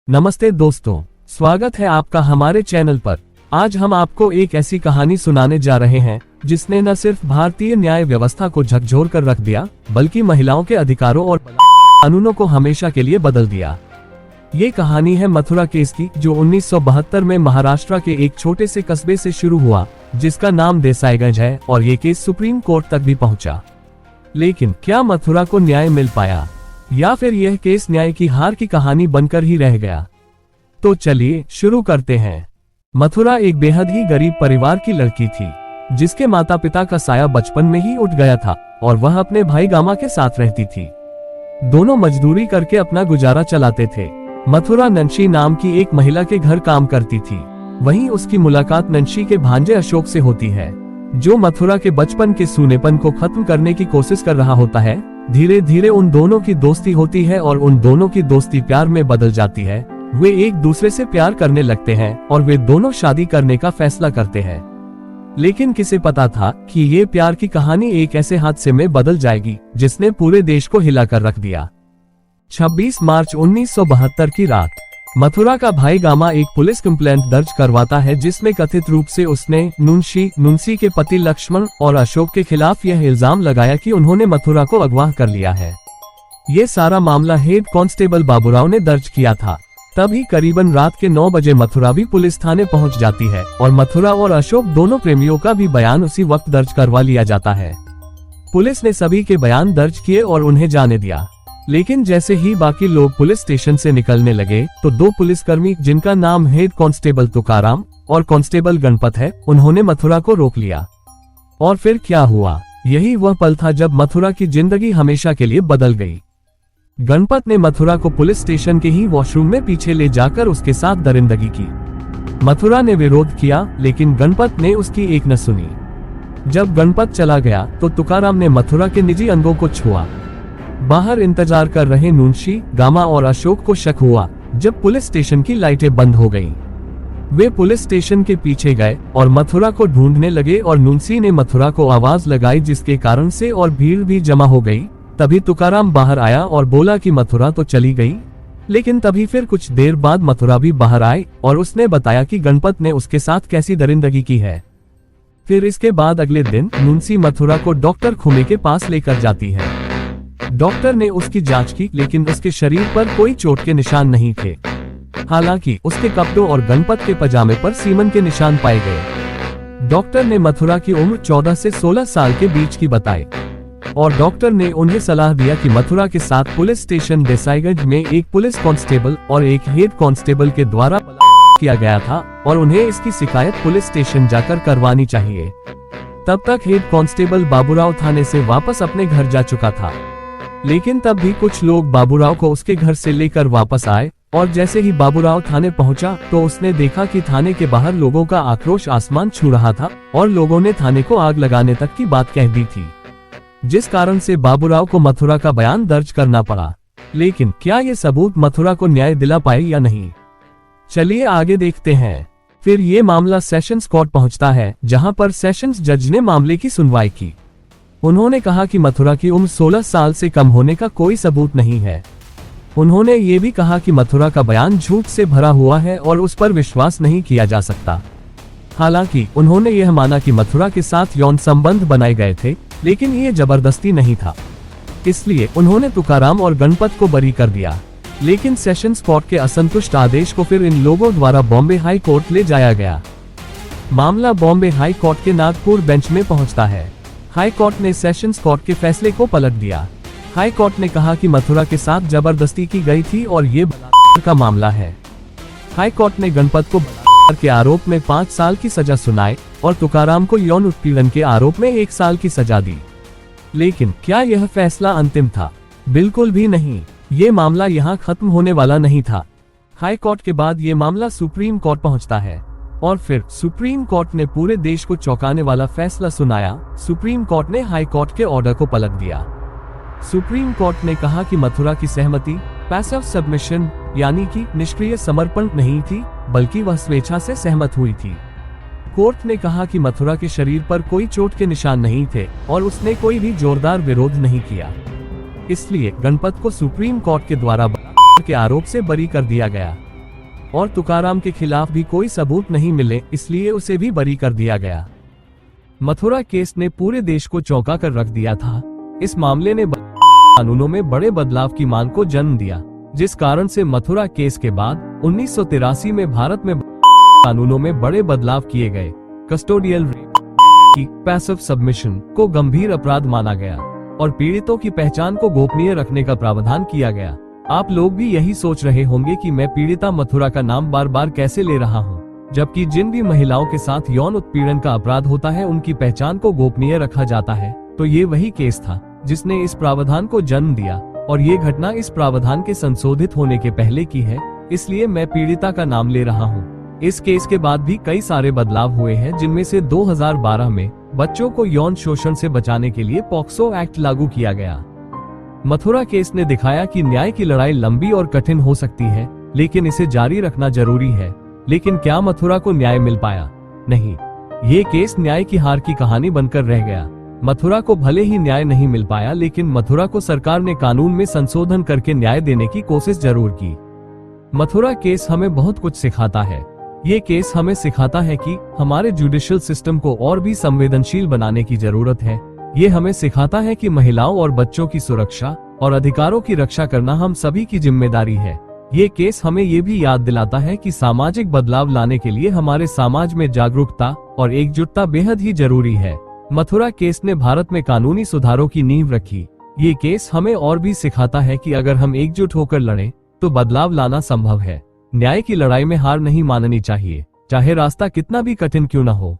नमस्ते दोस्तों, स्वागत है आपका हमारे चैनल पर। आज हम आपको एक ऐसी कहानी सुनाने जा रहे हैं जिसने न सिर्फ भारतीय न्याय व्यवस्था को झकझोर कर रख दिया, बल्कि महिलाओं के अधिकारों और कानूनों को हमेशा के लिए बदल दिया। ये कहानी है मथुरा केस की, जो 1972 में महाराष्ट्र के एक छोटे से कस्बे से शुरू हुआ, जिसका नाम देसाईगंज है, और ये केस सुप्रीम कोर्ट तक भी पहुंचा। लेकिन क्या मथुरा को न्याय मिल पाया, या फिर यह केस न्याय की हार की कहानी बनकर ही रह गया? तो चलिए शुरू करते हैं। मथुरा एक बेहद ही गरीब परिवार की लड़की थी, जिसके माता पिता का साया बचपन में ही उठ गया था और वह अपने भाई गामा के साथ रहती थी। दोनों मजदूरी करके अपना गुजारा चलाते थे। मथुरा नंशी नाम की एक महिला के घर काम करती थी। वहीं उसकी मुलाकात नंशी के भांजे अशोक से होती है, जो मथुरा के बचपन के सूनेपन को खत्म करने की कोशिश कर रहा होता है। धीरे धीरे उन दोनों की दोस्ती होती है और उन दोनों की दोस्ती प्यार में बदल जाती है। वे एक दूसरे से प्यार करने लगते हैं और वे दोनों शादी करने का फैसला करते हैं। लेकिन किसे पता था कि ये प्यार की कहानी एक ऐसे हादसे में बदल जाएगी जिसने पूरे देश को हिलाकर रख दिया। 26 मार्च 1972 की रात मथुरा का भाई गामा एक पुलिस कंप्लेंट दर्ज करवाता है, जिसमें कथित रूप से उसने नुंसी के पति लक्ष्मण और अशोक के खिलाफ यह इल्जाम लगाया कि उन्होंने मथुरा को अगवा कर लिया है। ये सारा मामला हेड कांस्टेबल बाबूराव ने दर्ज किया था। तभी करीबन रात के 9 बजे मथुरा भी पुलिस थाने पहुंच जाती है और मथुरा और अशोक दोनों प्रेमियों का भी बयान उसी वक्त दर्ज करवा लिया जाता है। पुलिस ने सभी के बयान दर्ज किए और उन्हें जाने दिया। लेकिन जैसे ही बाकी लोग पुलिस स्टेशन से निकलने लगे तो 2 पुलिसकर्मी, जिनका नाम हेड कांस्टेबल तुकाराम और कांस्टेबल गणपत है, उन्होंने मथुरा को रोक लिया। और फिर क्या हुआ? यही वह पल था जब मथुरा की जिंदगी हमेशा के लिए बदल गई। गणपत ने मथुरा को पुलिस स्टेशन के ही वॉशरूम में पीछे ले जाकर उसके साथ दरिंदगी की। मथुरा ने विरोध किया, लेकिन गणपत ने उसकी एक न सुनी। जब गणपत चला गया तो तुकाराम ने मथुरा के निजी अंगों को छुआ। बाहर इंतजार कर रहे नुंशी, गामा और अशोक को शक हुआ जब पुलिस स्टेशन की लाइटें बंद हो गईं। वे पुलिस स्टेशन के पीछे गए और मथुरा को ढूंढने लगे और नुंसी ने मथुरा को आवाज लगाई, जिसके कारण से और भीड़ भी जमा हो गई। तभी तुकाराम बाहर आया और बोला कि मथुरा तो चली गई। लेकिन तभी फिर कुछ देर बाद मथुरा भी बाहर आई और उसने बताया कि गणपत ने उसके साथ कैसी दरिंदगी की है। फिर इसके बाद अगले दिन नुंसी मथुरा को डॉक्टर खुमे के पास लेकर जाती है। डॉक्टर ने उसकी जांच की, लेकिन उसके शरीर पर कोई चोट के निशान नहीं थे। हालांकि उसके कपड़ों और गणपत के पजामे पर सीमन के निशान पाए गए। डॉक्टर ने मथुरा की उम्र 14 से 16 साल के बीच की बताई और डॉक्टर ने उन्हें सलाह दिया कि मथुरा के साथ पुलिस स्टेशन देसाईगंज में एक पुलिस कांस्टेबल और एक हेड कांस्टेबल के द्वारा किया गया था और उन्हें इसकी शिकायत पुलिस स्टेशन जाकर करवानी चाहिए। तब तक हेड कांस्टेबल बाबूराव थाने से वापस अपने घर जा चुका था। लेकिन तब भी कुछ लोग बाबूराव को उसके घर से लेकर वापस आए और जैसे ही बाबूराव थाने पहुंचा तो उसने देखा कि थाने के बाहर लोगों का आक्रोश आसमान छू रहा था और लोगों ने थाने को आग लगाने तक की बात कह दी थी, जिस कारण से बाबूराव को मथुरा का बयान दर्ज करना पड़ा। लेकिन क्या ये सबूत मथुरा को न्याय दिला पाए या नहीं? चलिए आगे देखते हैं। फिर ये मामला सेशंस कोर्ट पहुंचता है, जहां पर सेशंस जज ने मामले की सुनवाई की। उन्होंने कहा कि मथुरा की उम्र 16 साल से कम होने का कोई सबूत नहीं है। उन्होंने ये भी कहा कि मथुरा का बयान झूठ से भरा हुआ है और उस पर विश्वास नहीं किया जा सकता। हालांकि उन्होंने यह माना कि मथुरा के साथ यौन संबंध बनाए गए थे, लेकिन ये जबरदस्ती नहीं था। इसलिए उन्होंने तुकाराम और गणपत को बरी कर दिया। लेकिन सेशंस कोर्ट के असंतुष्ट आदेश को फिर इन लोगों द्वारा बॉम्बे हाई कोर्ट ले जाया गया। मामला बॉम्बे हाई कोर्ट के नागपुर बेंच में पहुंचता है। हाई कोर्ट ने सेशंस कोर्ट के फैसले को पलट दिया। हाई कोर्ट ने कहा कि मथुरा के साथ जबरदस्ती की गई थी और ये बलात्कार का मामला है। हाई कोर्ट ने गणपत को बलात्कार के आरोप में 5 साल की सजा सुनाई और तुकाराम को यौन उत्पीड़न के आरोप में 1 साल की सजा दी। लेकिन क्या यह फैसला अंतिम था? बिल्कुल भी नहीं। ये मामला यहाँ खत्म होने वाला नहीं था। हाई कोर्ट के बाद ये मामला सुप्रीम कोर्ट पहुँचता है और फिर सुप्रीम कोर्ट ने पूरे देश को चौंकाने वाला फैसला सुनाया। सुप्रीम कोर्ट ने हाई कोर्ट के ऑर्डर को पलट दिया। सुप्रीम कोर्ट ने कहा कि मथुरा की सहमति पैसिव सबमिशन यानी कि निष्क्रिय समर्पण नहीं थी, बल्कि वह स्वेच्छा से सहमत हुई थी। कोर्ट ने कहा कि मथुरा के शरीर पर कोई चोट के निशान नहीं थे और उसने कोई भी जोरदार विरोध नहीं किया। इसलिए गणपत को सुप्रीम कोर्ट के द्वारा बलात्कार के आरोप से बरी कर दिया गया। और तुकाराम के खिलाफ भी कोई सबूत नहीं मिले, इसलिए उसे भी बरी कर दिया गया। मथुरा केस ने पूरे देश को चौंका कर रख दिया था। इस मामले ने कानूनों में बड़े बदलाव की मांग को जन्म दिया, जिस कारण से मथुरा केस के बाद 1983 में भारत में कानूनों में बड़े बदलाव किए गए। कस्टोडियल रेप की पैसिव सबमिशन को गंभीर अपराध माना गया और पीड़ितों की पहचान को गोपनीय रखने का प्रावधान किया गया। आप लोग भी यही सोच रहे होंगे कि मैं पीड़िता मथुरा का नाम बार बार कैसे ले रहा हूँ, जबकि जिन भी महिलाओं के साथ यौन उत्पीड़न का अपराध होता है उनकी पहचान को गोपनीय रखा जाता है। तो ये वही केस था जिसने इस प्रावधान को जन्म दिया और ये घटना इस प्रावधान के संशोधित होने के पहले की है, इसलिए मैं पीड़िता का नाम ले रहा हूँ। इस केस के बाद भी कई सारे बदलाव हुए हैं, जिनमें से 2012 में बच्चों को यौन शोषण से बचाने के लिए पॉक्सो एक्ट लागू किया गया। मथुरा केस ने दिखाया कि न्याय की लड़ाई लंबी और कठिन हो सकती है, लेकिन इसे जारी रखना जरूरी है। लेकिन क्या मथुरा को न्याय मिल पाया? नहीं, ये केस न्याय की हार की कहानी बनकर रह गया। मथुरा को भले ही न्याय नहीं मिल पाया, लेकिन मथुरा को सरकार ने कानून में संशोधन करके न्याय देने की कोशिश जरूर की। मथुरा केस हमें बहुत कुछ सिखाता है। ये केस हमें सिखाता है कि हमारे जुडिशियल सिस्टम को और भी संवेदनशील बनाने की जरूरत है। ये हमें सिखाता है कि महिलाओं और बच्चों की सुरक्षा और अधिकारों की रक्षा करना हम सभी की जिम्मेदारी है। ये केस हमें ये भी याद दिलाता है कि सामाजिक बदलाव लाने के लिए हमारे समाज में जागरूकता और एकजुटता बेहद ही जरूरी है। मथुरा केस ने भारत में कानूनी सुधारों की नींव रखी। ये केस हमें और भी सिखाता है कि अगर हम एकजुट होकर लड़ें तो बदलाव लाना संभव है। न्याय की लड़ाई में हार नहीं माननी चाहिए, चाहे रास्ता कितना भी कठिन क्यों न हो।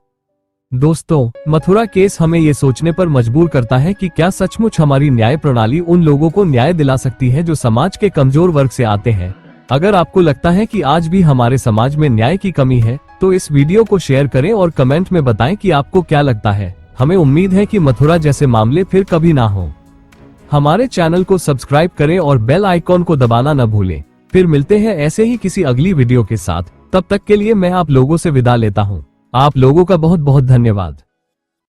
दोस्तों, मथुरा केस हमें ये सोचने पर मजबूर करता है कि क्या सचमुच हमारी न्याय प्रणाली उन लोगों को न्याय दिला सकती है जो समाज के कमजोर वर्ग से आते हैं। अगर आपको लगता है कि आज भी हमारे समाज में न्याय की कमी है, तो इस वीडियो को शेयर करें और कमेंट में बताएं कि आपको क्या लगता है। हमें उम्मीद है कि मथुरा जैसे मामले फिर कभी ना हो। हमारे चैनल को सब्सक्राइब करें और बेल आइकॉन को दबाना न भूलें। फिर मिलते हैं ऐसे ही किसी अगली वीडियो के साथ। तब तक के लिए मैं आप लोगों से विदा लेता हूँ। आप लोगों का बहुत बहुत धन्यवाद।